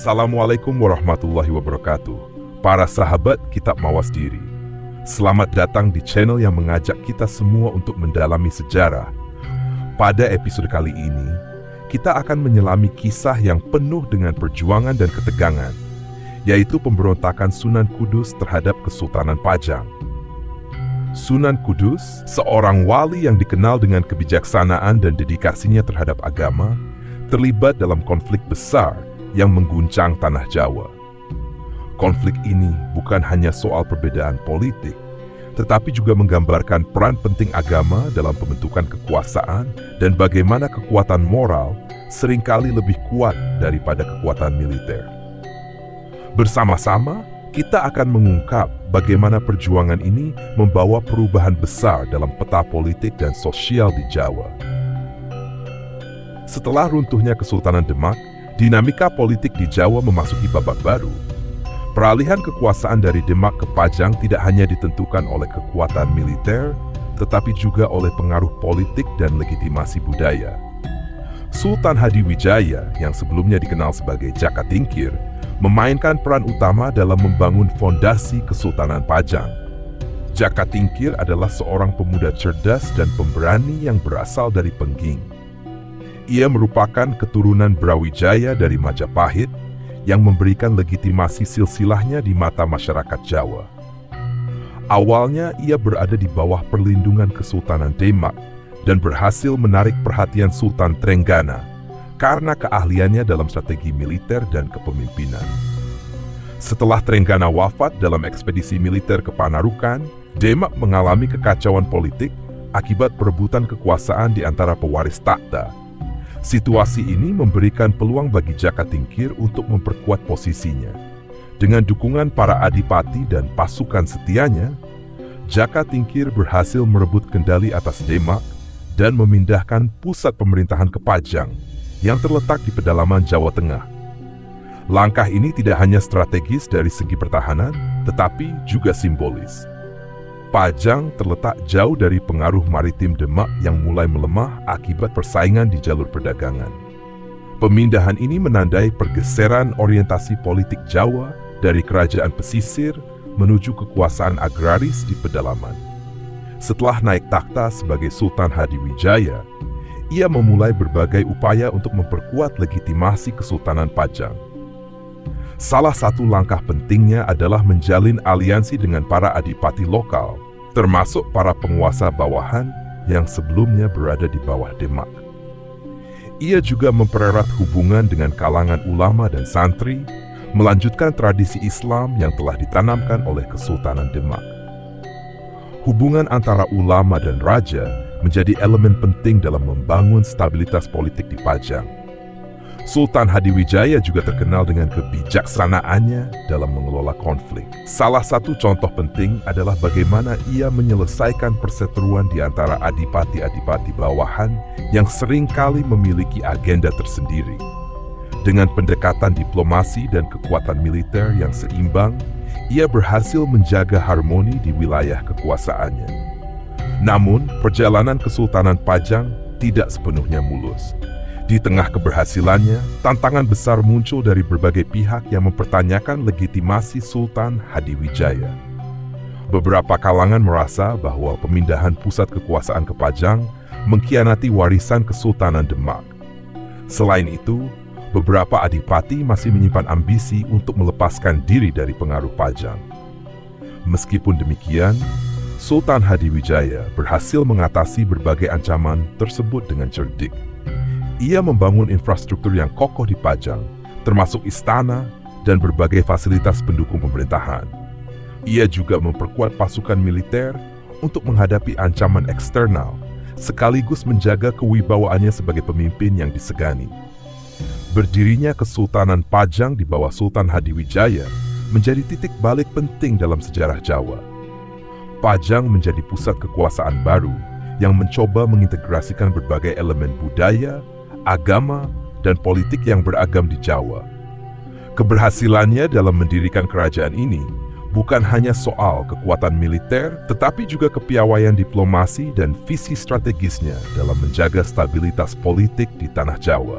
Assalamualaikum warahmatullahi wabarakatuh. Para sahabat Kitab Mawas Diri, selamat datang di channel yang mengajak kita semua untuk mendalami sejarah. Pada episode kali ini, kita akan menyelami kisah yang penuh dengan perjuangan dan ketegangan, yaitu pemberontakan Sunan Kudus terhadap Kesultanan Pajang. Sunan Kudus, seorang wali yang dikenal dengan kebijaksanaan dan dedikasinya terhadap agama, terlibat dalam konflik besar yang mengguncang tanah Jawa. Konflik ini bukan hanya soal perbedaan politik, tetapi juga menggambarkan peran penting agama dalam pembentukan kekuasaan dan bagaimana kekuatan moral seringkali lebih kuat daripada kekuatan militer. Bersama-sama, kita akan mengungkap bagaimana perjuangan ini membawa perubahan besar dalam peta politik dan sosial di Jawa. Setelah runtuhnya Kesultanan Demak, dinamika politik di Jawa memasuki babak baru. Peralihan kekuasaan dari Demak ke Pajang tidak hanya ditentukan oleh kekuatan militer, tetapi juga oleh pengaruh politik dan legitimasi budaya. Sultan Hadiwijaya, yang sebelumnya dikenal sebagai Jaka Tingkir, memainkan peran utama dalam membangun fondasi Kesultanan Pajang. Jaka Tingkir adalah seorang pemuda cerdas dan pemberani yang berasal dari Pengging. Ia merupakan keturunan Brawijaya dari Majapahit yang memberikan legitimasi silsilahnya di mata masyarakat Jawa. Awalnya ia berada di bawah perlindungan Kesultanan Demak dan berhasil menarik perhatian Sultan Trenggana karena keahliannya dalam strategi militer dan kepemimpinan. Setelah Trenggana wafat dalam ekspedisi militer ke Panarukan, Demak mengalami kekacauan politik akibat perebutan kekuasaan di antara pewaris takhta. Situasi ini memberikan peluang bagi Jaka Tingkir untuk memperkuat posisinya. Dengan dukungan para adipati dan pasukan setianya, Jaka Tingkir berhasil merebut kendali atas Demak dan memindahkan pusat pemerintahan ke Pajang yang terletak di pedalaman Jawa Tengah. Langkah ini tidak hanya strategis dari segi pertahanan, tetapi juga simbolis. Pajang terletak jauh dari pengaruh maritim Demak yang mulai melemah akibat persaingan di jalur perdagangan. Pemindahan ini menandai pergeseran orientasi politik Jawa dari kerajaan pesisir menuju kekuasaan agraris di pedalaman. Setelah naik takhta sebagai Sultan Hadiwijaya, ia memulai berbagai upaya untuk memperkuat legitimasi Kesultanan Pajang. Salah satu langkah pentingnya adalah menjalin aliansi dengan para adipati lokal, termasuk para penguasa bawahan yang sebelumnya berada di bawah Demak. Ia juga mempererat hubungan dengan kalangan ulama dan santri, melanjutkan tradisi Islam yang telah ditanamkan oleh Kesultanan Demak. Hubungan antara ulama dan raja menjadi elemen penting dalam membangun stabilitas politik di Pajang. Sultan Hadiwijaya juga terkenal dengan kebijaksanaannya dalam mengelola konflik. Salah satu contoh penting adalah bagaimana ia menyelesaikan perseteruan di antara adipati-adipati bawahan yang seringkali memiliki agenda tersendiri. Dengan pendekatan diplomasi dan kekuatan militer yang seimbang, ia berhasil menjaga harmoni di wilayah kekuasaannya. Namun, perjalanan Kesultanan Pajang tidak sepenuhnya mulus. Di tengah keberhasilannya, tantangan besar muncul dari berbagai pihak yang mempertanyakan legitimasi Sultan Hadiwijaya. Beberapa kalangan merasa bahwa pemindahan pusat kekuasaan ke Pajang mengkhianati warisan Kesultanan Demak. Selain itu, beberapa adipati masih menyimpan ambisi untuk melepaskan diri dari pengaruh Pajang. Meskipun demikian, Sultan Hadiwijaya berhasil mengatasi berbagai ancaman tersebut dengan cerdik. Ia membangun infrastruktur yang kokoh di Pajang, termasuk istana dan berbagai fasilitas pendukung pemerintahan. Ia juga memperkuat pasukan militer untuk menghadapi ancaman eksternal, sekaligus menjaga kewibawaannya sebagai pemimpin yang disegani. Berdirinya Kesultanan Pajang di bawah Sultan Hadiwijaya menjadi titik balik penting dalam sejarah Jawa. Pajang menjadi pusat kekuasaan baru yang mencoba mengintegrasikan berbagai elemen budaya, agama, dan politik yang beragam di Jawa. Keberhasilannya dalam mendirikan kerajaan ini bukan hanya soal kekuatan militer, tetapi juga kepiawaian diplomasi dan visi strategisnya dalam menjaga stabilitas politik di tanah Jawa.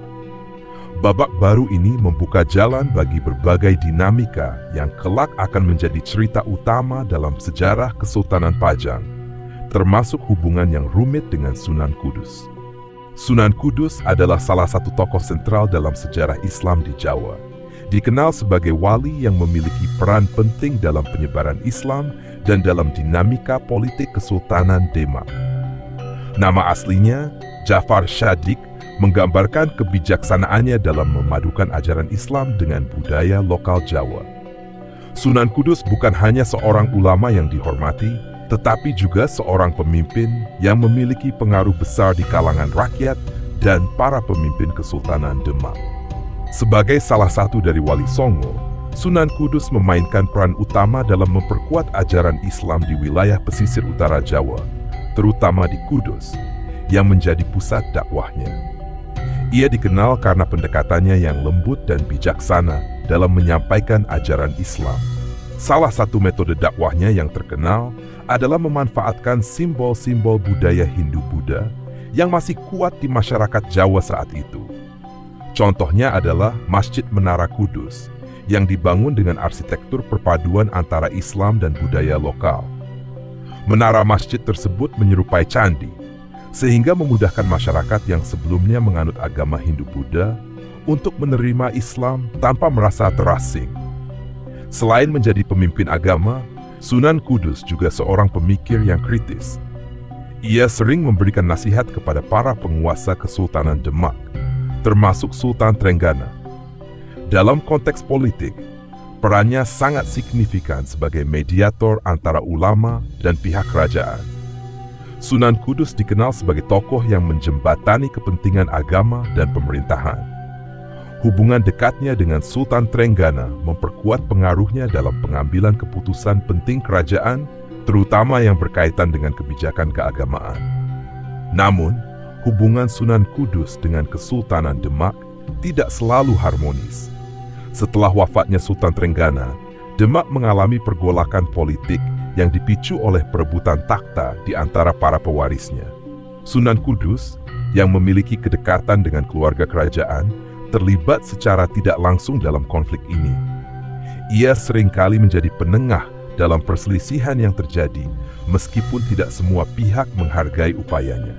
Babak baru ini membuka jalan bagi berbagai dinamika yang kelak akan menjadi cerita utama dalam sejarah Kesultanan Pajang, termasuk hubungan yang rumit dengan Sunan Kudus. Sunan Kudus adalah salah satu tokoh sentral dalam sejarah Islam di Jawa. Dikenal sebagai wali yang memiliki peran penting dalam penyebaran Islam dan dalam dinamika politik Kesultanan Demak. Nama aslinya, Jafar Shadiq, menggambarkan kebijaksanaannya dalam memadukan ajaran Islam dengan budaya lokal Jawa. Sunan Kudus bukan hanya seorang ulama yang dihormati, tetapi juga seorang pemimpin yang memiliki pengaruh besar di kalangan rakyat dan para pemimpin Kesultanan Demak. Sebagai salah satu dari Wali Songo, Sunan Kudus memainkan peran utama dalam memperkuat ajaran Islam di wilayah pesisir utara Jawa, terutama di Kudus, yang menjadi pusat dakwahnya. Ia dikenal karena pendekatannya yang lembut dan bijaksana dalam menyampaikan ajaran Islam. Salah satu metode dakwahnya yang terkenal adalah memanfaatkan simbol-simbol budaya Hindu-Buddha yang masih kuat di masyarakat Jawa saat itu. Contohnya adalah Masjid Menara Kudus yang dibangun dengan arsitektur perpaduan antara Islam dan budaya lokal. Menara masjid tersebut menyerupai candi, sehingga memudahkan masyarakat yang sebelumnya menganut agama Hindu-Buddha untuk menerima Islam tanpa merasa terasing. Selain menjadi pemimpin agama, Sunan Kudus juga seorang pemikir yang kritis. Ia sering memberikan nasihat kepada para penguasa Kesultanan Demak, termasuk Sultan Trenggana. Dalam konteks politik, perannya sangat signifikan sebagai mediator antara ulama dan pihak kerajaan. Sunan Kudus dikenal sebagai tokoh yang menjembatani kepentingan agama dan pemerintahan. Hubungan dekatnya dengan Sultan Trenggana memperkuat pengaruhnya dalam pengambilan keputusan penting kerajaan, terutama yang berkaitan dengan kebijakan keagamaan. Namun, hubungan Sunan Kudus dengan Kesultanan Demak tidak selalu harmonis. Setelah wafatnya Sultan Trenggana, Demak mengalami pergolakan politik yang dipicu oleh perebutan takhta di antara para pewarisnya. Sunan Kudus, yang memiliki kedekatan dengan keluarga kerajaan, terlibat secara tidak langsung dalam konflik ini. Ia seringkali menjadi penengah dalam perselisihan yang terjadi, meskipun tidak semua pihak menghargai upayanya.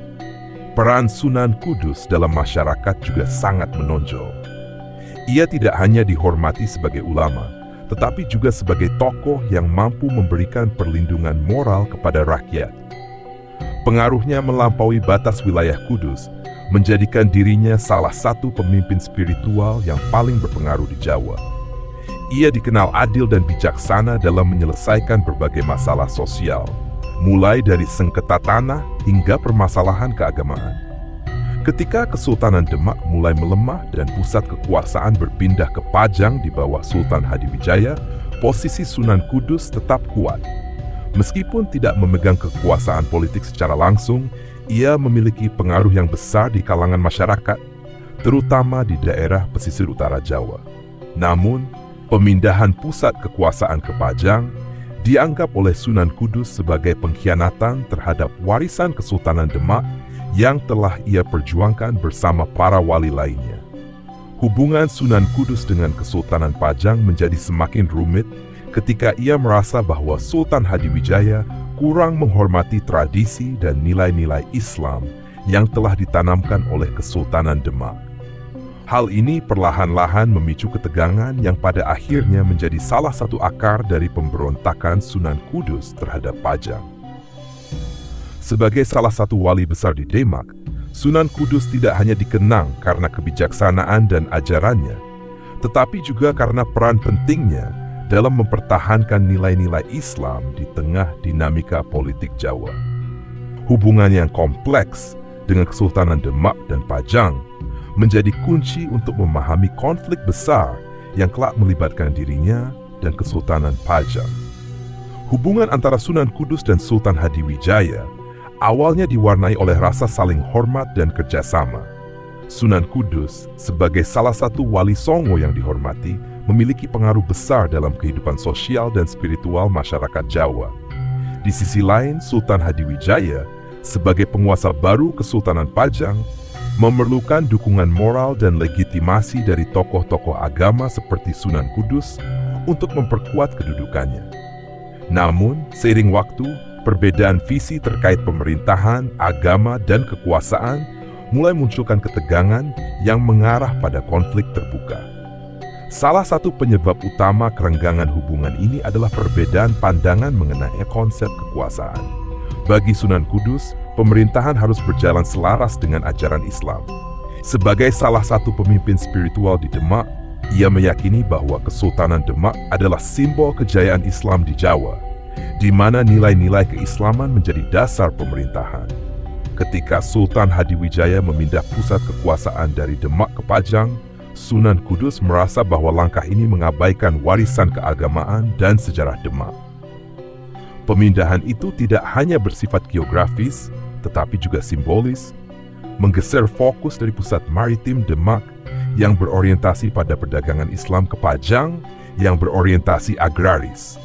Peran Sunan Kudus dalam masyarakat juga sangat menonjol. Ia tidak hanya dihormati sebagai ulama, tetapi juga sebagai tokoh yang mampu memberikan perlindungan moral kepada rakyat. Pengaruhnya melampaui batas wilayah Kudus, menjadikan dirinya salah satu pemimpin spiritual yang paling berpengaruh di Jawa. Ia dikenal adil dan bijaksana dalam menyelesaikan berbagai masalah sosial, mulai dari sengketa tanah hingga permasalahan keagamaan. Ketika Kesultanan Demak mulai melemah dan pusat kekuasaan berpindah ke Pajang di bawah Sultan Hadiwijaya, posisi Sunan Kudus tetap kuat. Meskipun tidak memegang kekuasaan politik secara langsung, ia memiliki pengaruh yang besar di kalangan masyarakat, terutama di daerah pesisir utara Jawa. Namun, pemindahan pusat kekuasaan ke Pajang dianggap oleh Sunan Kudus sebagai pengkhianatan terhadap warisan Kesultanan Demak yang telah ia perjuangkan bersama para wali lainnya. Hubungan Sunan Kudus dengan Kesultanan Pajang menjadi semakin rumit ketika ia merasa bahwa Sultan Hadiwijaya kurang menghormati tradisi dan nilai-nilai Islam yang telah ditanamkan oleh Kesultanan Demak. Hal ini perlahan-lahan memicu ketegangan yang pada akhirnya menjadi salah satu akar dari pemberontakan Sunan Kudus terhadap Pajang. Sebagai salah satu wali besar di Demak, Sunan Kudus tidak hanya dikenang karena kebijaksanaan dan ajarannya, tetapi juga karena peran pentingnya dalam mempertahankan nilai-nilai Islam di tengah dinamika politik Jawa. Hubungan yang kompleks dengan Kesultanan Demak dan Pajang menjadi kunci untuk memahami konflik besar yang kelak melibatkan dirinya dan Kesultanan Pajang. Hubungan antara Sunan Kudus dan Sultan Hadiwijaya awalnya diwarnai oleh rasa saling hormat dan kerjasama. Sunan Kudus, sebagai salah satu wali Songo yang dihormati, memiliki pengaruh besar dalam kehidupan sosial dan spiritual masyarakat Jawa. Di sisi lain, Sultan Hadiwijaya, sebagai penguasa baru Kesultanan Pajang, memerlukan dukungan moral dan legitimasi dari tokoh-tokoh agama seperti Sunan Kudus untuk memperkuat kedudukannya. Namun, seiring waktu, perbedaan visi terkait pemerintahan, agama, dan kekuasaan mulai munculkan ketegangan yang mengarah pada konflik terbuka. Salah satu penyebab utama kerenggangan hubungan ini adalah perbedaan pandangan mengenai konsep kekuasaan. Bagi Sunan Kudus, pemerintahan harus berjalan selaras dengan ajaran Islam. Sebagai salah satu pemimpin spiritual di Demak, ia meyakini bahwa Kesultanan Demak adalah simbol kejayaan Islam di Jawa, di mana nilai-nilai keislaman menjadi dasar pemerintahan. Ketika Sultan Hadiwijaya memindah pusat kekuasaan dari Demak ke Pajang, Sunan Kudus merasa bahwa langkah ini mengabaikan warisan keagamaan dan sejarah Demak. Pemindahan itu tidak hanya bersifat geografis, tetapi juga simbolis, menggeser fokus dari pusat maritim Demak yang berorientasi pada perdagangan Islam ke Pajang yang berorientasi agraris.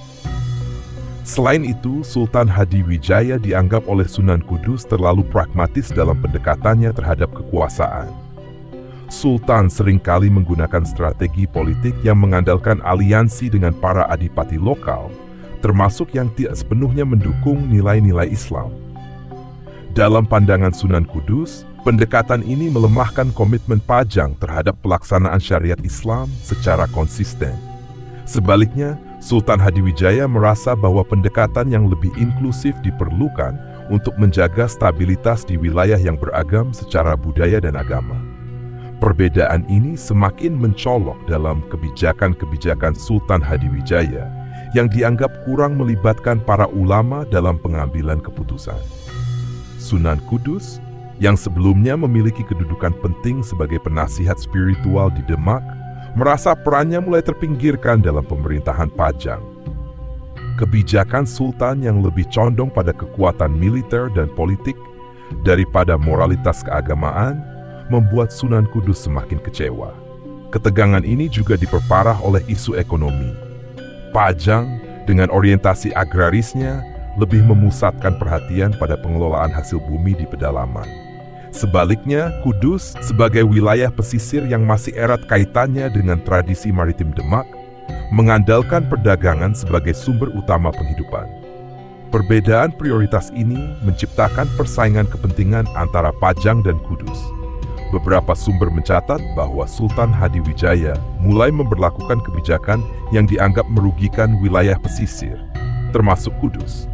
Selain itu, Sultan Hadiwijaya dianggap oleh Sunan Kudus terlalu pragmatis dalam pendekatannya terhadap kekuasaan. Sultan seringkali menggunakan strategi politik yang mengandalkan aliansi dengan para adipati lokal, termasuk yang tidak sepenuhnya mendukung nilai-nilai Islam. Dalam pandangan Sunan Kudus, pendekatan ini melemahkan komitmen Pajang terhadap pelaksanaan syariat Islam secara konsisten. Sebaliknya, Sultan Hadiwijaya merasa bahwa pendekatan yang lebih inklusif diperlukan untuk menjaga stabilitas di wilayah yang beragam secara budaya dan agama. Perbedaan ini semakin mencolok dalam kebijakan-kebijakan Sultan Hadiwijaya yang dianggap kurang melibatkan para ulama dalam pengambilan keputusan. Sunan Kudus, yang sebelumnya memiliki kedudukan penting sebagai penasihat spiritual di Demak, merasa perannya mulai terpinggirkan dalam pemerintahan Pajang. Kebijakan Sultan yang lebih condong pada kekuatan militer dan politik daripada moralitas keagamaan membuat Sunan Kudus semakin kecewa. Ketegangan ini juga diperparah oleh isu ekonomi. Pajang, dengan orientasi agrarisnya, lebih memusatkan perhatian pada pengelolaan hasil bumi di pedalaman. Sebaliknya, Kudus, sebagai wilayah pesisir yang masih erat kaitannya dengan tradisi maritim Demak, mengandalkan perdagangan sebagai sumber utama penghidupan. Perbedaan prioritas ini menciptakan persaingan kepentingan antara Pajang dan Kudus. Beberapa sumber mencatat bahwa Sultan Hadiwijaya mulai memberlakukan kebijakan yang dianggap merugikan wilayah pesisir, termasuk Kudus.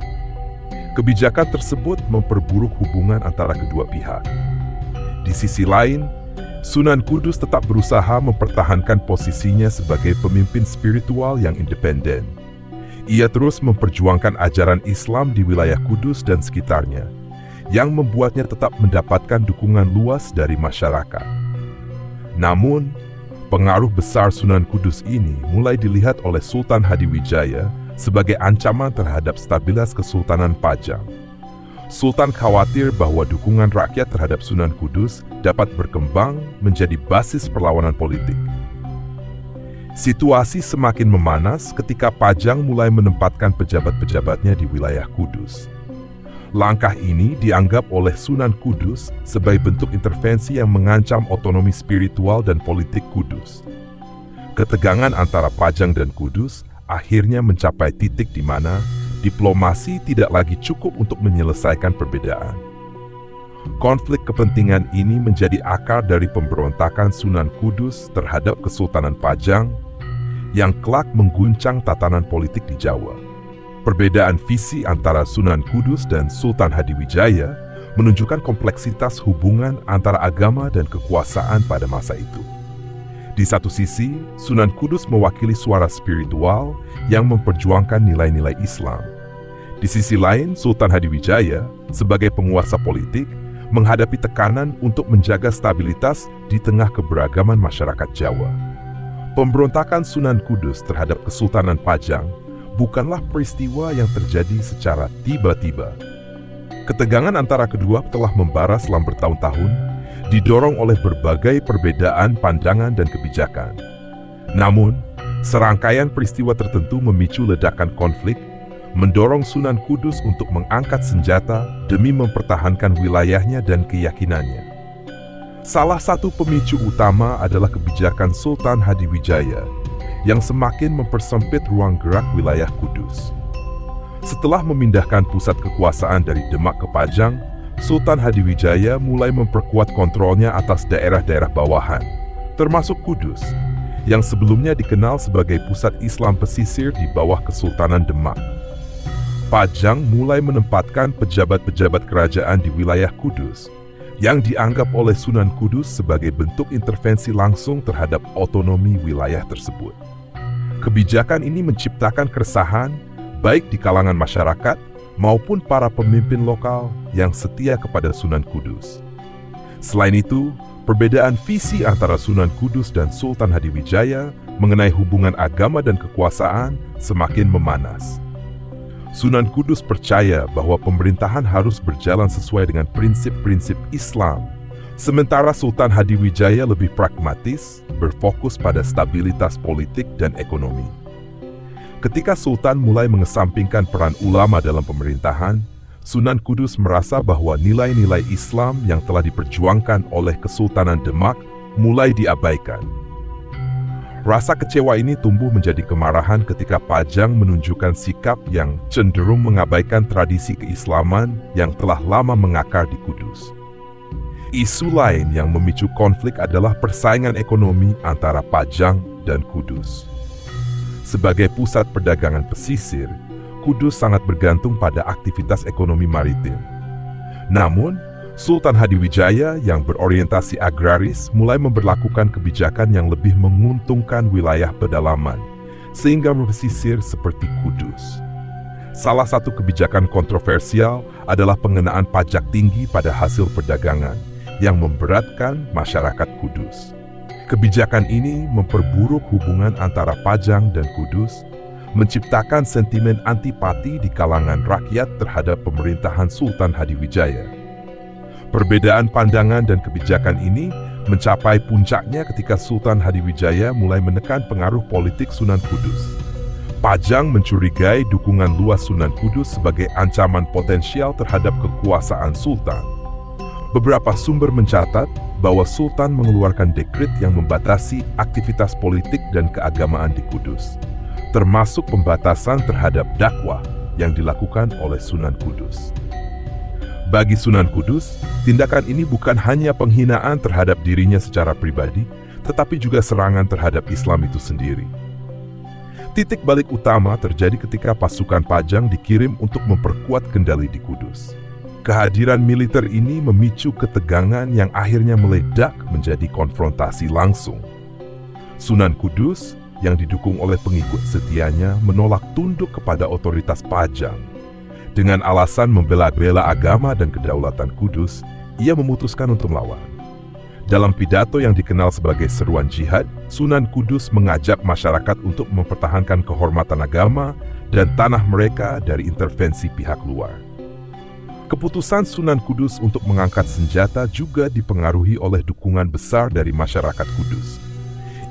Kebijakan tersebut memperburuk hubungan antara kedua pihak. Di sisi lain, Sunan Kudus tetap berusaha mempertahankan posisinya sebagai pemimpin spiritual yang independen. Ia terus memperjuangkan ajaran Islam di wilayah Kudus dan sekitarnya, yang membuatnya tetap mendapatkan dukungan luas dari masyarakat. Namun, pengaruh besar Sunan Kudus ini mulai dilihat oleh Sultan Hadiwijaya sebagai ancaman terhadap stabilitas Kesultanan Pajang. Sultan khawatir bahwa dukungan rakyat terhadap Sunan Kudus dapat berkembang menjadi basis perlawanan politik. Situasi semakin memanas ketika Pajang mulai menempatkan pejabat-pejabatnya di wilayah Kudus. Langkah ini dianggap oleh Sunan Kudus sebagai bentuk intervensi yang mengancam otonomi spiritual dan politik Kudus. Ketegangan antara Pajang dan Kudus akhirnya mencapai titik di mana diplomasi tidak lagi cukup untuk menyelesaikan perbedaan. Konflik kepentingan ini menjadi akar dari pemberontakan Sunan Kudus terhadap Kesultanan Pajang yang kelak mengguncang tatanan politik di Jawa. Perbedaan visi antara Sunan Kudus dan Sultan Hadiwijaya menunjukkan kompleksitas hubungan antara agama dan kekuasaan pada masa itu. Di satu sisi, Sunan Kudus mewakili suara spiritual yang memperjuangkan nilai-nilai Islam. Di sisi lain, Sultan Hadiwijaya, sebagai penguasa politik, menghadapi tekanan untuk menjaga stabilitas di tengah keberagaman masyarakat Jawa. Pemberontakan Sunan Kudus terhadap Kesultanan Pajang bukanlah peristiwa yang terjadi secara tiba-tiba. Ketegangan antara kedua telah membara selama bertahun-tahun, didorong oleh berbagai perbedaan pandangan dan kebijakan. Namun, serangkaian peristiwa tertentu memicu ledakan konflik, mendorong Sunan Kudus untuk mengangkat senjata demi mempertahankan wilayahnya dan keyakinannya. Salah satu pemicu utama adalah kebijakan Sultan Hadiwijaya yang semakin mempersempit ruang gerak wilayah Kudus. Setelah memindahkan pusat kekuasaan dari Demak ke Pajang, Sultan Hadiwijaya mulai memperkuat kontrolnya atas daerah-daerah bawahan, termasuk Kudus, yang sebelumnya dikenal sebagai pusat Islam pesisir di bawah Kesultanan Demak. Pajang mulai menempatkan pejabat-pejabat kerajaan di wilayah Kudus, yang dianggap oleh Sunan Kudus sebagai bentuk intervensi langsung terhadap otonomi wilayah tersebut. Kebijakan ini menciptakan keresahan baik di kalangan masyarakat maupun para pemimpin lokal yang setia kepada Sunan Kudus. Selain itu, perbedaan visi antara Sunan Kudus dan Sultan Hadiwijaya mengenai hubungan agama dan kekuasaan semakin memanas. Sunan Kudus percaya bahwa pemerintahan harus berjalan sesuai dengan prinsip-prinsip Islam, sementara Sultan Hadiwijaya lebih pragmatis, berfokus pada stabilitas politik dan ekonomi. Ketika Sultan mulai mengesampingkan peran ulama dalam pemerintahan, Sunan Kudus merasa bahwa nilai-nilai Islam yang telah diperjuangkan oleh Kesultanan Demak mulai diabaikan. Rasa kecewa ini tumbuh menjadi kemarahan ketika Pajang menunjukkan sikap yang cenderung mengabaikan tradisi keislaman yang telah lama mengakar di Kudus. Isu lain yang memicu konflik adalah persaingan ekonomi antara Pajang dan Kudus. Sebagai pusat perdagangan pesisir, Kudus sangat bergantung pada aktivitas ekonomi maritim. Namun, Sultan Hadiwijaya yang berorientasi agraris mulai memberlakukan kebijakan yang lebih menguntungkan wilayah pedalaman, sehingga pesisir seperti Kudus. Salah satu kebijakan kontroversial adalah pengenaan pajak tinggi pada hasil perdagangan, yang memberatkan masyarakat Kudus. Kebijakan ini memperburuk hubungan antara Pajang dan Kudus, menciptakan sentimen antipati di kalangan rakyat terhadap pemerintahan Sultan Hadiwijaya. Perbedaan pandangan dan kebijakan ini mencapai puncaknya ketika Sultan Hadiwijaya mulai menekan pengaruh politik Sunan Kudus. Pajang mencurigai dukungan luas Sunan Kudus sebagai ancaman potensial terhadap kekuasaan Sultan. Beberapa sumber mencatat bahwa Sultan mengeluarkan dekret yang membatasi aktivitas politik dan keagamaan di Kudus, termasuk pembatasan terhadap dakwah yang dilakukan oleh Sunan Kudus. Bagi Sunan Kudus, tindakan ini bukan hanya penghinaan terhadap dirinya secara pribadi, tetapi juga serangan terhadap Islam itu sendiri. Titik balik utama terjadi ketika pasukan Pajang dikirim untuk memperkuat kendali di Kudus. Kehadiran militer ini memicu ketegangan yang akhirnya meledak menjadi konfrontasi langsung. Sunan Kudus, yang didukung oleh pengikut setianya, menolak tunduk kepada otoritas Pajang. Dengan alasan membela agama dan kedaulatan Kudus, ia memutuskan untuk melawan. Dalam pidato yang dikenal sebagai seruan jihad, Sunan Kudus mengajak masyarakat untuk mempertahankan kehormatan agama dan tanah mereka dari intervensi pihak luar. Keputusan Sunan Kudus untuk mengangkat senjata juga dipengaruhi oleh dukungan besar dari masyarakat Kudus.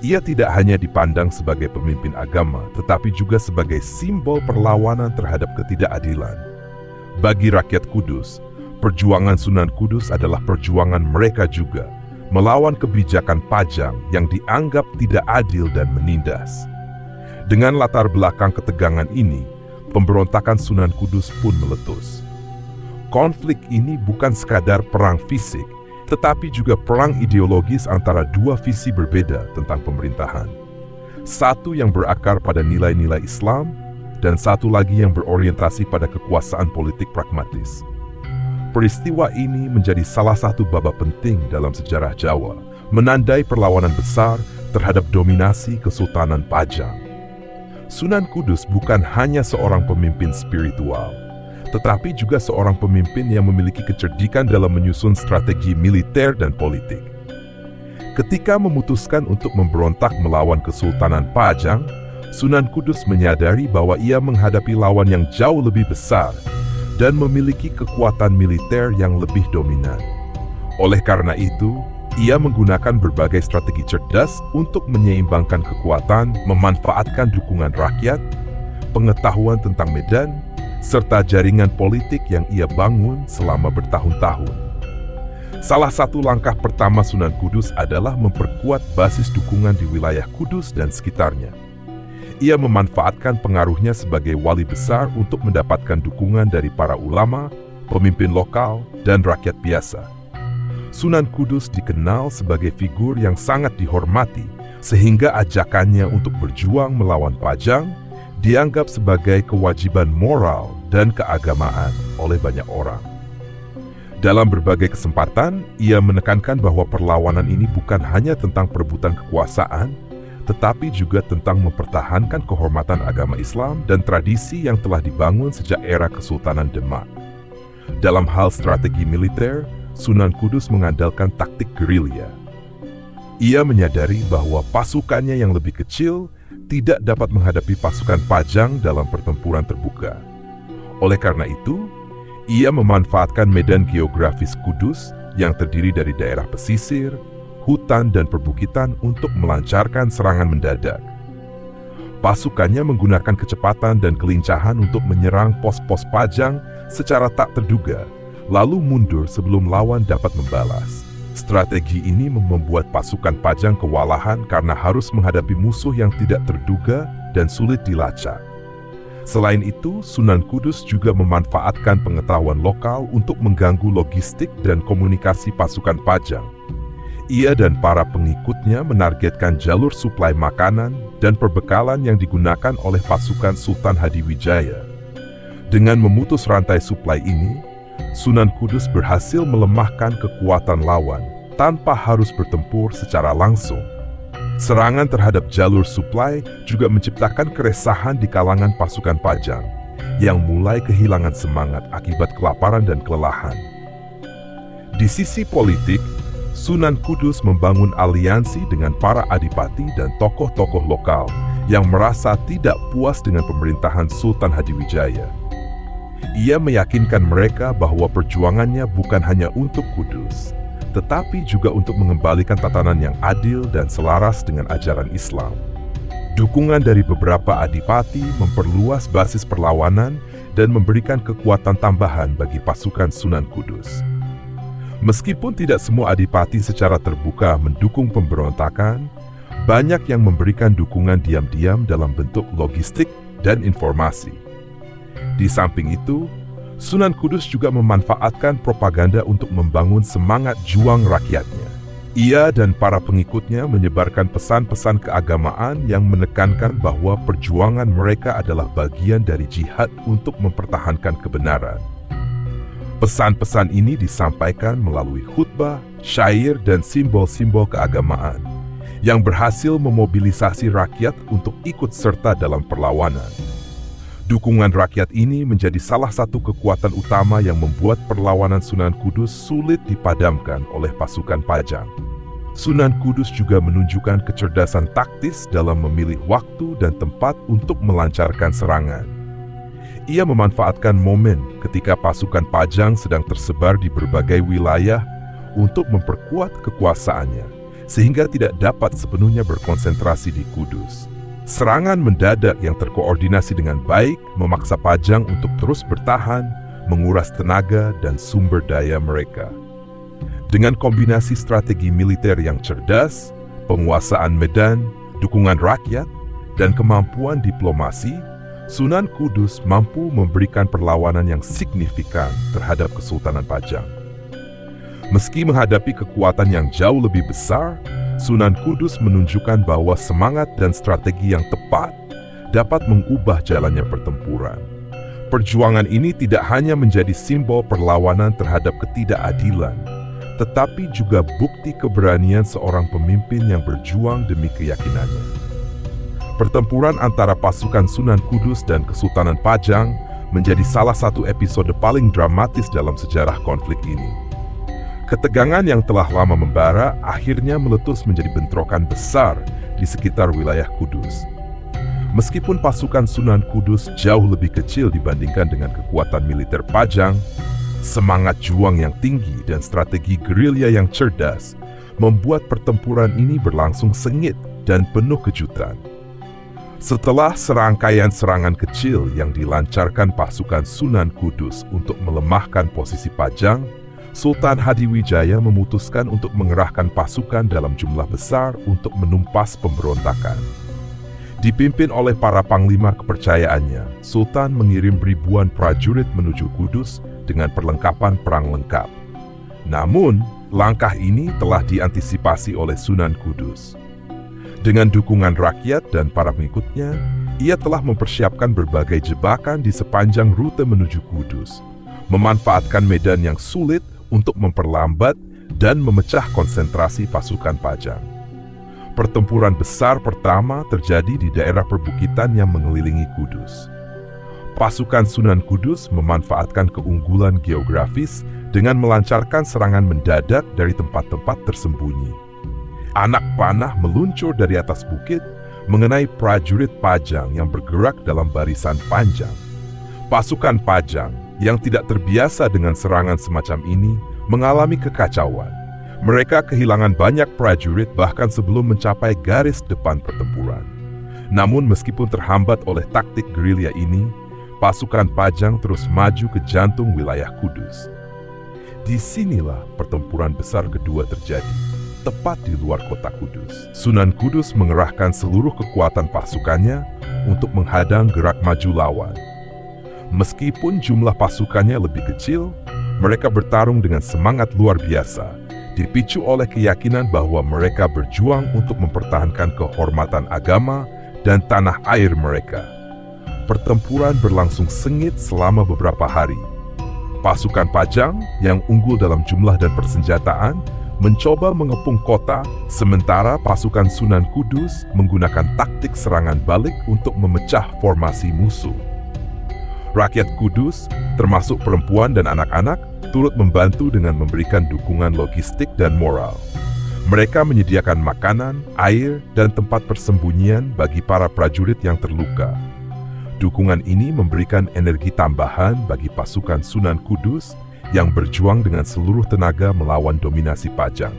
Ia tidak hanya dipandang sebagai pemimpin agama, tetapi juga sebagai simbol perlawanan terhadap ketidakadilan. Bagi rakyat Kudus, perjuangan Sunan Kudus adalah perjuangan mereka juga, melawan kebijakan Pajang yang dianggap tidak adil dan menindas. Dengan latar belakang ketegangan ini, pemberontakan Sunan Kudus pun meletus. Konflik ini bukan sekadar perang fisik, tetapi juga perang ideologis antara dua visi berbeda tentang pemerintahan. Satu yang berakar pada nilai-nilai Islam, dan satu lagi yang berorientasi pada kekuasaan politik pragmatis. Peristiwa ini menjadi salah satu babak penting dalam sejarah Jawa, menandai perlawanan besar terhadap dominasi Kesultanan Pajang. Sunan Kudus bukan hanya seorang pemimpin spiritual, tetapi juga seorang pemimpin yang memiliki kecerdikan dalam menyusun strategi militer dan politik. Ketika memutuskan untuk memberontak melawan Kesultanan Pajang, Sunan Kudus menyadari bahwa ia menghadapi lawan yang jauh lebih besar dan memiliki kekuatan militer yang lebih dominan. Oleh karena itu, ia menggunakan berbagai strategi cerdas untuk menyeimbangkan kekuatan, memanfaatkan dukungan rakyat, pengetahuan tentang medan, serta jaringan politik yang ia bangun selama bertahun-tahun. Salah satu langkah pertama Sunan Kudus adalah memperkuat basis dukungan di wilayah Kudus dan sekitarnya. Ia memanfaatkan pengaruhnya sebagai wali besar untuk mendapatkan dukungan dari para ulama, pemimpin lokal, dan rakyat biasa. Sunan Kudus dikenal sebagai figur yang sangat dihormati, sehingga ajakannya untuk berjuang melawan Pajang dianggap sebagai kewajiban moral dan keagamaan oleh banyak orang. Dalam berbagai kesempatan, ia menekankan bahwa perlawanan ini bukan hanya tentang perebutan kekuasaan, tetapi juga tentang mempertahankan kehormatan agama Islam dan tradisi yang telah dibangun sejak era Kesultanan Demak. Dalam hal strategi militer, Sunan Kudus mengandalkan taktik gerilya. Ia menyadari bahwa pasukannya yang lebih kecil tidak dapat menghadapi pasukan Pajang dalam pertempuran terbuka. Oleh karena itu, ia memanfaatkan medan geografis Kudus yang terdiri dari daerah pesisir, hutan, dan perbukitan untuk melancarkan serangan mendadak. Pasukannya menggunakan kecepatan dan kelincahan untuk menyerang pos-pos Pajang secara tak terduga, lalu mundur sebelum lawan dapat membalas. Strategi ini membuat pasukan Pajang kewalahan karena harus menghadapi musuh yang tidak terduga dan sulit dilacak. Selain itu, Sunan Kudus juga memanfaatkan pengetahuan lokal untuk mengganggu logistik dan komunikasi pasukan Pajang. Ia dan para pengikutnya menargetkan jalur suplai makanan dan perbekalan yang digunakan oleh pasukan Sultan Hadiwijaya. Dengan memutus rantai suplai ini, Sunan Kudus berhasil melemahkan kekuatan lawan tanpa harus bertempur secara langsung. Serangan terhadap jalur suplai juga menciptakan keresahan di kalangan pasukan Pajang yang mulai kehilangan semangat akibat kelaparan dan kelelahan. Di sisi politik, Sunan Kudus membangun aliansi dengan para adipati dan tokoh-tokoh lokal yang merasa tidak puas dengan pemerintahan Sultan Hadiwijaya. Ia meyakinkan mereka bahwa perjuangannya bukan hanya untuk Kudus, tetapi juga untuk mengembalikan tatanan yang adil dan selaras dengan ajaran Islam. Dukungan dari beberapa adipati memperluas basis perlawanan dan memberikan kekuatan tambahan bagi pasukan Sunan Kudus. Meskipun tidak semua adipati secara terbuka mendukung pemberontakan, banyak yang memberikan dukungan diam-diam dalam bentuk logistik dan informasi. Di samping itu, Sunan Kudus juga memanfaatkan propaganda untuk membangun semangat juang rakyatnya. Ia dan para pengikutnya menyebarkan pesan-pesan keagamaan yang menekankan bahwa perjuangan mereka adalah bagian dari jihad untuk mempertahankan kebenaran. Pesan-pesan ini disampaikan melalui khutbah, syair, dan simbol-simbol keagamaan yang berhasil memobilisasi rakyat untuk ikut serta dalam perlawanan. Dukungan rakyat ini menjadi salah satu kekuatan utama yang membuat perlawanan Sunan Kudus sulit dipadamkan oleh pasukan Pajang. Sunan Kudus juga menunjukkan kecerdasan taktis dalam memilih waktu dan tempat untuk melancarkan serangan. Ia memanfaatkan momen ketika pasukan Pajang sedang tersebar di berbagai wilayah untuk memperkuat kekuasaannya, sehingga tidak dapat sepenuhnya berkonsentrasi di Kudus. Serangan mendadak yang terkoordinasi dengan baik memaksa Pajang untuk terus bertahan, menguras tenaga dan sumber daya mereka. Dengan kombinasi strategi militer yang cerdas, penguasaan medan, dukungan rakyat, dan kemampuan diplomasi, Sunan Kudus mampu memberikan perlawanan yang signifikan terhadap Kesultanan Pajang. Meski menghadapi kekuatan yang jauh lebih besar, Sunan Kudus menunjukkan bahwa semangat dan strategi yang tepat dapat mengubah jalannya pertempuran. Perjuangan ini tidak hanya menjadi simbol perlawanan terhadap ketidakadilan, tetapi juga bukti keberanian seorang pemimpin yang berjuang demi keyakinannya. Pertempuran antara pasukan Sunan Kudus dan Kesultanan Pajang menjadi salah satu episode paling dramatis dalam sejarah konflik ini. Ketegangan yang telah lama membara akhirnya meletus menjadi bentrokan besar di sekitar wilayah Kudus. Meskipun pasukan Sunan Kudus jauh lebih kecil dibandingkan dengan kekuatan militer Pajang, semangat juang yang tinggi dan strategi gerilya yang cerdas membuat pertempuran ini berlangsung sengit dan penuh kejutan. Setelah serangkaian serangan kecil yang dilancarkan pasukan Sunan Kudus untuk melemahkan posisi Pajang, Sultan Hadiwijaya memutuskan untuk mengerahkan pasukan dalam jumlah besar untuk menumpas pemberontakan. Dipimpin oleh para panglima kepercayaannya, Sultan mengirim ribuan prajurit menuju Kudus dengan perlengkapan perang lengkap. Namun, langkah ini telah diantisipasi oleh Sunan Kudus. Dengan dukungan rakyat dan para pengikutnya, ia telah mempersiapkan berbagai jebakan di sepanjang rute menuju Kudus, memanfaatkan medan yang sulit untuk memperlambat dan memecah konsentrasi pasukan Pajang. Pertempuran besar pertama terjadi di daerah perbukitan yang mengelilingi Kudus. Pasukan Sunan Kudus memanfaatkan keunggulan geografis dengan melancarkan serangan mendadak dari tempat-tempat tersembunyi. Anak panah meluncur dari atas bukit mengenai prajurit Pajang yang bergerak dalam barisan panjang. Pasukan Pajang yang tidak terbiasa dengan serangan semacam ini mengalami kekacauan. Mereka kehilangan banyak prajurit bahkan sebelum mencapai garis depan pertempuran. Namun meskipun terhambat oleh taktik gerilya ini, pasukan Pajang terus maju ke jantung wilayah Kudus. Disinilah pertempuran besar kedua terjadi, tepat di luar kota Kudus. Sunan Kudus mengerahkan seluruh kekuatan pasukannya untuk menghadang gerak maju lawan. Meskipun jumlah pasukannya lebih kecil, mereka bertarung dengan semangat luar biasa, dipicu oleh keyakinan bahwa mereka berjuang untuk mempertahankan kehormatan agama dan tanah air mereka. Pertempuran berlangsung sengit selama beberapa hari. Pasukan Pajang yang unggul dalam jumlah dan persenjataan mencoba mengepung kota, sementara pasukan Sunan Kudus menggunakan taktik serangan balik untuk memecah formasi musuh. Rakyat Kudus, termasuk perempuan dan anak-anak, turut membantu dengan memberikan dukungan logistik dan moral. Mereka menyediakan makanan, air, dan tempat persembunyian bagi para prajurit yang terluka. Dukungan ini memberikan energi tambahan bagi pasukan Sunan Kudus yang berjuang dengan seluruh tenaga melawan dominasi Pajang.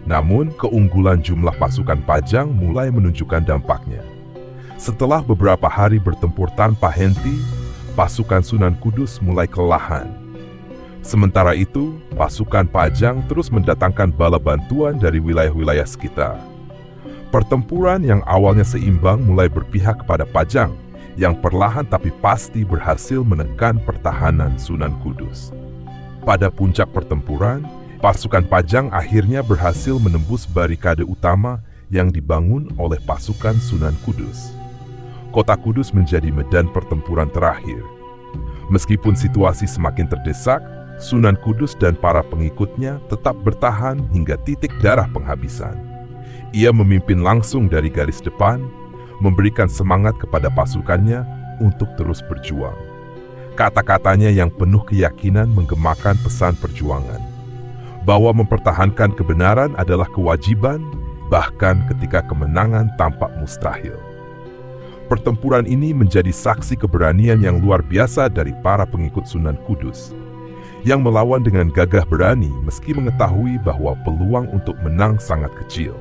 Namun, keunggulan jumlah pasukan Pajang mulai menunjukkan dampaknya. Setelah beberapa hari bertempur tanpa henti, pasukan Sunan Kudus mulai kelelahan. Sementara itu, pasukan Pajang terus mendatangkan bala bantuan dari wilayah-wilayah sekitar. Pertempuran yang awalnya seimbang mulai berpihak kepada Pajang, yang perlahan tapi pasti berhasil menekan pertahanan Sunan Kudus. Pada puncak pertempuran, pasukan Pajang akhirnya berhasil menembus barikade utama yang dibangun oleh pasukan Sunan Kudus. Kota Kudus menjadi medan pertempuran terakhir. Meskipun situasi semakin terdesak, Sunan Kudus dan para pengikutnya tetap bertahan hingga titik darah penghabisan. Ia memimpin langsung dari garis depan, memberikan semangat kepada pasukannya untuk terus berjuang. Kata-katanya yang penuh keyakinan menggemakan pesan perjuangan, bahwa mempertahankan kebenaran adalah kewajiban, bahkan ketika kemenangan tampak mustahil. Pertempuran ini menjadi saksi keberanian yang luar biasa dari para pengikut Sunan Kudus, yang melawan dengan gagah berani meski mengetahui bahwa peluang untuk menang sangat kecil.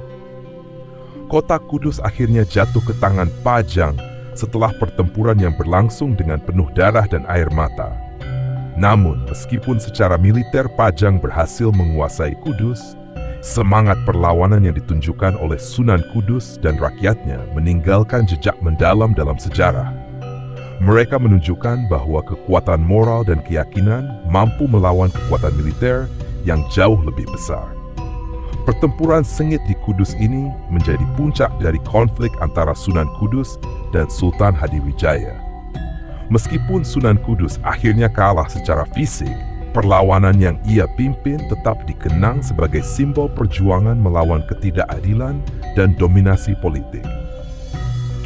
Kota Kudus akhirnya jatuh ke tangan Pajang setelah pertempuran yang berlangsung dengan penuh darah dan air mata. Namun, meskipun secara militer Pajang berhasil menguasai Kudus, semangat perlawanan yang ditunjukkan oleh Sunan Kudus dan rakyatnya meninggalkan jejak mendalam dalam sejarah. Mereka menunjukkan bahwa kekuatan moral dan keyakinan mampu melawan kekuatan militer yang jauh lebih besar. Pertempuran sengit di Kudus ini menjadi puncak dari konflik antara Sunan Kudus dan Sultan Hadiwijaya. Meskipun Sunan Kudus akhirnya kalah secara fisik, perlawanan yang ia pimpin tetap dikenang sebagai simbol perjuangan melawan ketidakadilan dan dominasi politik.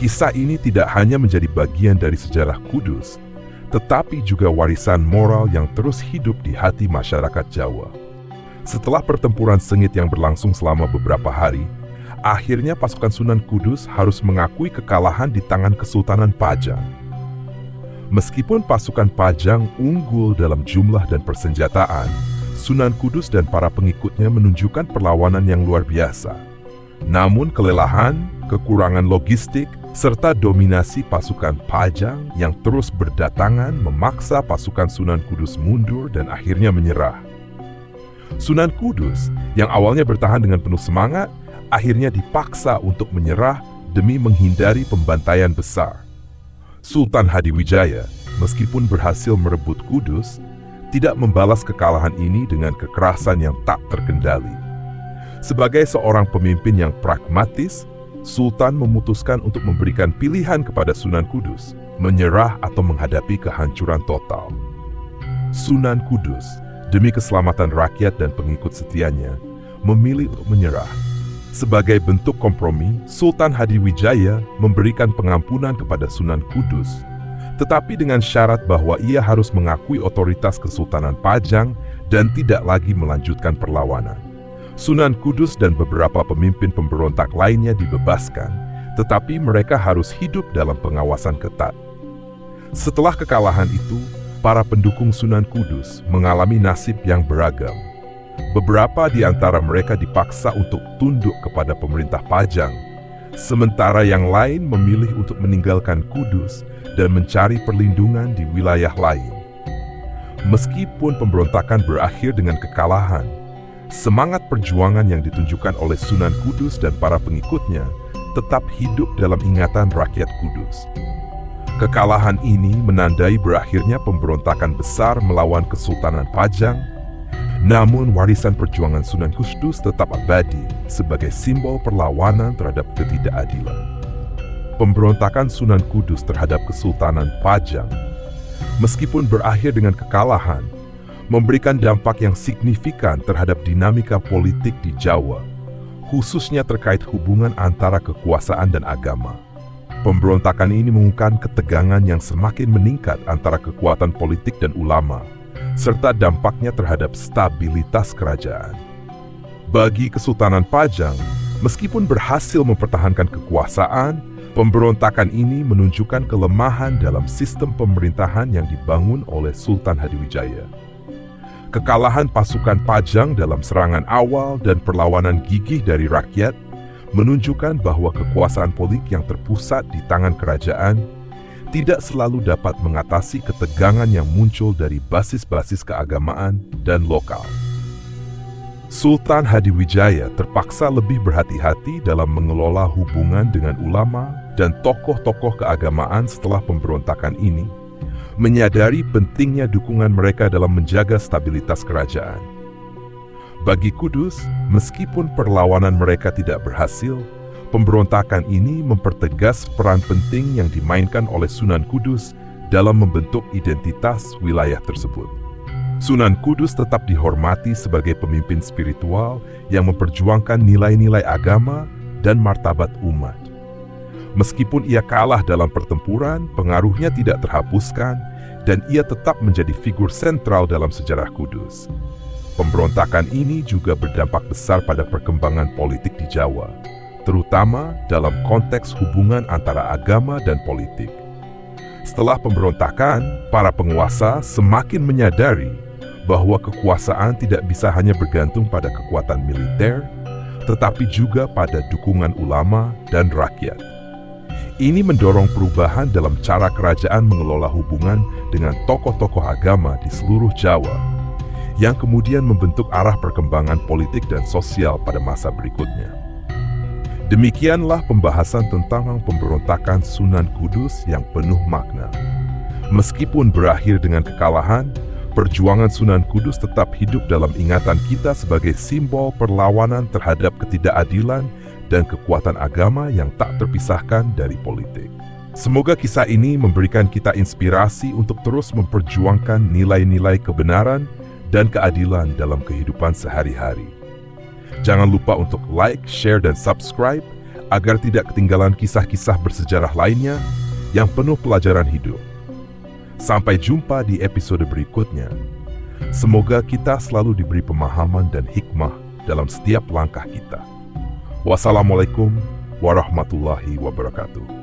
Kisah ini tidak hanya menjadi bagian dari sejarah Kudus, tetapi juga warisan moral yang terus hidup di hati masyarakat Jawa. Setelah pertempuran sengit yang berlangsung selama beberapa hari, akhirnya pasukan Sunan Kudus harus mengakui kekalahan di tangan Kesultanan Pajang. Meskipun pasukan Pajang unggul dalam jumlah dan persenjataan, Sunan Kudus dan para pengikutnya menunjukkan perlawanan yang luar biasa. Namun kelelahan, kekurangan logistik, serta dominasi pasukan Pajang yang terus berdatangan memaksa pasukan Sunan Kudus mundur dan akhirnya menyerah. Sunan Kudus, yang awalnya bertahan dengan penuh semangat, akhirnya dipaksa untuk menyerah demi menghindari pembantaian besar. Sultan Hadiwijaya, meskipun berhasil merebut Kudus, tidak membalas kekalahan ini dengan kekerasan yang tak terkendali. Sebagai seorang pemimpin yang pragmatis, Sultan memutuskan untuk memberikan pilihan kepada Sunan Kudus, menyerah atau menghadapi kehancuran total. Sunan Kudus, demi keselamatan rakyat dan pengikut setianya, memilih untuk menyerah. Sebagai bentuk kompromi, Sultan Hadiwijaya memberikan pengampunan kepada Sunan Kudus, tetapi dengan syarat bahwa ia harus mengakui otoritas Kesultanan Pajang dan tidak lagi melanjutkan perlawanan. Sunan Kudus dan beberapa pemimpin pemberontak lainnya dibebaskan, tetapi mereka harus hidup dalam pengawasan ketat. Setelah kekalahan itu, para pendukung Sunan Kudus mengalami nasib yang beragam. Beberapa di antara mereka dipaksa untuk tunduk kepada pemerintah Pajang, sementara yang lain memilih untuk meninggalkan Kudus dan mencari perlindungan di wilayah lain. Meskipun pemberontakan berakhir dengan kekalahan, semangat perjuangan yang ditunjukkan oleh Sunan Kudus dan para pengikutnya tetap hidup dalam ingatan rakyat Kudus. Kekalahan ini menandai berakhirnya pemberontakan besar melawan Kesultanan Pajang, namun warisan perjuangan Sunan Kudus tetap abadi sebagai simbol perlawanan terhadap ketidakadilan. Pemberontakan Sunan Kudus terhadap Kesultanan Pajang, meskipun berakhir dengan kekalahan, memberikan dampak yang signifikan terhadap dinamika politik di Jawa, khususnya terkait hubungan antara kekuasaan dan agama. Pemberontakan ini mengungkapkan ketegangan yang semakin meningkat antara kekuatan politik dan ulama, serta dampaknya terhadap stabilitas kerajaan. Bagi Kesultanan Pajang, meskipun berhasil mempertahankan kekuasaan, pemberontakan ini menunjukkan kelemahan dalam sistem pemerintahan yang dibangun oleh Sultan Hadiwijaya. Kekalahan pasukan Pajang dalam serangan awal dan perlawanan gigih dari rakyat menunjukkan bahwa kekuasaan politik yang terpusat di tangan kerajaan tidak selalu dapat mengatasi ketegangan yang muncul dari basis-basis keagamaan dan lokal. Sultan Hadiwijaya terpaksa lebih berhati-hati dalam mengelola hubungan dengan ulama dan tokoh-tokoh keagamaan setelah pemberontakan ini, menyadari pentingnya dukungan mereka dalam menjaga stabilitas kerajaan. Bagi Kudus, meskipun perlawanan mereka tidak berhasil, pemberontakan ini mempertegas peran penting yang dimainkan oleh Sunan Kudus dalam membentuk identitas wilayah tersebut. Sunan Kudus tetap dihormati sebagai pemimpin spiritual yang memperjuangkan nilai-nilai agama dan martabat umat. Meskipun ia kalah dalam pertempuran, pengaruhnya tidak terhapuskan dan ia tetap menjadi figur sentral dalam sejarah Kudus. Pemberontakan ini juga berdampak besar pada perkembangan politik di Jawa, terutama dalam konteks hubungan antara agama dan politik. Setelah pemberontakan, para penguasa semakin menyadari bahwa kekuasaan tidak bisa hanya bergantung pada kekuatan militer, tetapi juga pada dukungan ulama dan rakyat. Ini mendorong perubahan dalam cara kerajaan mengelola hubungan dengan tokoh-tokoh agama di seluruh Jawa, yang kemudian membentuk arah perkembangan politik dan sosial pada masa berikutnya. Demikianlah pembahasan tentang pemberontakan Sunan Kudus yang penuh makna. Meskipun berakhir dengan kekalahan, perjuangan Sunan Kudus tetap hidup dalam ingatan kita sebagai simbol perlawanan terhadap ketidakadilan dan kekuatan agama yang tak terpisahkan dari politik. Semoga kisah ini memberikan kita inspirasi untuk terus memperjuangkan nilai-nilai kebenaran dan keadilan dalam kehidupan sehari-hari. Jangan lupa untuk like, share, dan subscribe agar tidak ketinggalan kisah-kisah bersejarah lainnya yang penuh pelajaran hidup. Sampai jumpa di episode berikutnya. Semoga kita selalu diberi pemahaman dan hikmah dalam setiap langkah kita. Wassalamualaikum warahmatullahi wabarakatuh.